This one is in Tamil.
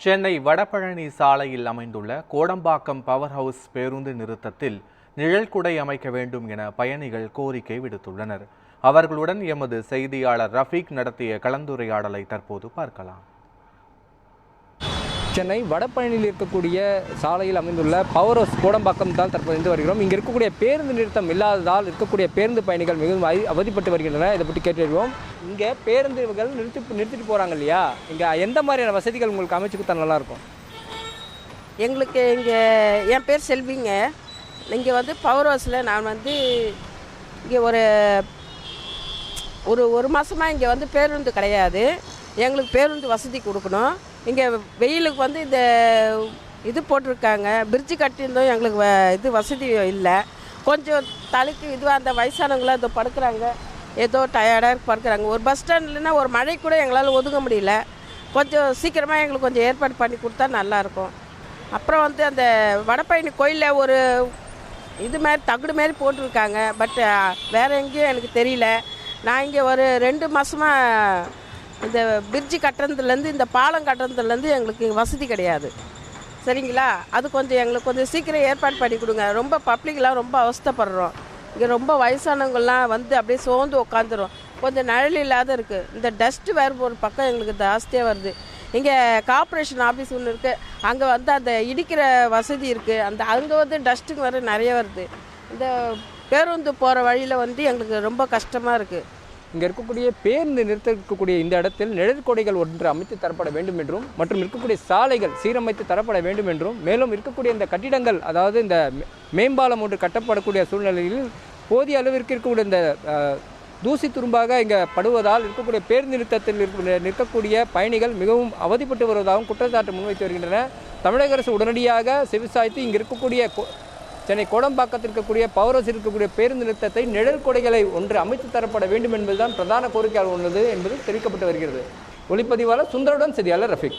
சென்னை வடபழனி சாலையில் அமைந்துள்ள கோடம்பாக்கம் பவர் ஹவுஸ் பேருந்து நிறுத்தத்தில் நிழல்குடை அமைக்க வேண்டும் என பயணிகள் கோரிக்கை விடுத்துள்ளனர். அவர்களுடன் எமது செய்தியாளர் ரஃபீக் நடத்திய கலந்துரையாடலை தற்போது பார்க்கலாம். சென்னை வடபழனியில் இருக்கக்கூடிய சாலையில் அமைந்துள்ள பவர் ஹவுஸ் கோடம்பாக்கம் தான் தற்போது இருந்து வருகிறோம். இங்கே இருக்கக்கூடிய பேருந்து நிறுத்தம் இல்லாததால் இருக்கக்கூடிய பேருந்து பயணிகள் மிகவும் அவதிப்பட்டு வருகின்றன. இதை பற்றி கேட்டுருவோம். இங்கே பேருந்துகள் நிறுத்திட்டு போகிறாங்க இல்லையா, இங்கே எந்த மாதிரியான வசதிகள் உங்களுக்கு அமைச்சு கொடுத்தா நல்லாயிருக்கும்? எங்களுக்கு இங்கே என் பேர் செல்விங்க. இங்கே பவர் ஹவுஸில் நான் இங்கே ஒரு மாதமாக இங்கே பேருந்து கிடையாது. எங்களுக்கு பேருந்து வசதி கொடுக்கணும். இங்கே வெயிலுக்கு இந்த இது போட்டிருக்காங்க, பிரிட்ஜு கட்டியிருந்தோம். எங்களுக்கு இது வசதி இல்லை. கொஞ்சம் தலைக்கு இதுவாக அந்த வயசானவங்களாம் இதோ படுக்கிறாங்க, ஏதோ டயர்டாக படுக்கிறாங்க. ஒரு பஸ் ஸ்டாண்ட்லன்னா ஒரு மழை கூட எங்களால் ஒதுங்க முடியல. கொஞ்சம் சீக்கிரமாக எங்களுக்கு கொஞ்சம் ஏற்பாடு பண்ணி கொடுத்தா நல்லாயிருக்கும். அப்புறம் அந்த வடபழனி கோயிலில் ஒரு இது மாதிரி தகுடு மாரி போட்டிருக்காங்க. பட் வேறு எங்கேயும் எனக்கு தெரியல. நான் இங்கே ஒரு 2 மாதமாக இந்த பிரிட்ஜு கட்டுறதுலேருந்து இந்த பாலம் கட்டுறதுலேருந்து எங்களுக்கு இங்கே வசதி கிடையாது. சரிங்களா? அது கொஞ்சம் எங்களுக்கு கொஞ்சம் சீக்கிரம் ஏற்பாடு பண்ணி கொடுங்க. ரொம்ப பப்ளிக்லாம் ரொம்ப அவஸ்தைப்படுறோம். இங்கே ரொம்ப வயசானவங்கள்லாம் அப்படியே சோர்ந்து உட்காந்துரும். கொஞ்சம் நிழல் இல்லாத இருக்குது. இந்த டஸ்ட்டு வேறு ஒரு பக்கம் எங்களுக்கு ஜாஸ்தியாக வருது. இங்கே கார்ப்பரேஷன் ஆஃபீஸ் ஒன்று இருக்குது. அங்கே அந்த இடிக்கிற வசதி இருக்குது. அங்கே டஸ்ட்டுக்கு வேறு நிறைய வருது. இந்த பேருந்து போகிற வழியில் எங்களுக்கு ரொம்ப கஷ்டமாக இருக்குது. இங்கே இருக்கக்கூடிய பேருந்து நிறுத்தக்கூடிய இந்த இடத்தில் நிழற்கொடைகள் ஒன்று அமைத்து தரப்பட வேண்டும் என்றும், மற்றும் இருக்கக்கூடிய சாலைகள் சீரமைத்து தரப்பட வேண்டும் என்றும், மேலும் இருக்கக்கூடிய இந்த கட்டிடங்கள், அதாவது இந்த மேம்பாலம் ஒன்று கட்டப்படக்கூடிய சூழ்நிலையில் போதிய அளவிற்கு இருக்கக்கூடிய இந்த தூசி துரும்பாக இங்கே படுவதால் இருக்கக்கூடிய பேருந்து நிறுத்தத்தில் நிற்கக்கூடிய பயணிகள் மிகவும் அவதிப்பட்டு வருவதாகவும் குற்றச்சாட்டு முன்வைத்து வருகின்றன. தமிழக அரசு உடனடியாக செவிசாய்த்து இங்கே இருக்கக்கூடிய சென்னை கோடம்பாக்கத்தில் இருக்கக்கூடிய பவர் ஹவுஸ் இருக்கக்கூடிய பேருந்து நிறுத்தத்தை நிழல் கொடைகளை ஒன்று அமைத்து தரப்பட வேண்டும் என்பதுதான் பிரதான கோரிக்கையாக உள்ளது என்பது தெரிவிக்கப்பட்டு வருகிறது. ஒளிப்பதிவாளர் சுந்தருடன் செய்தியாளர் ரஃபீக்.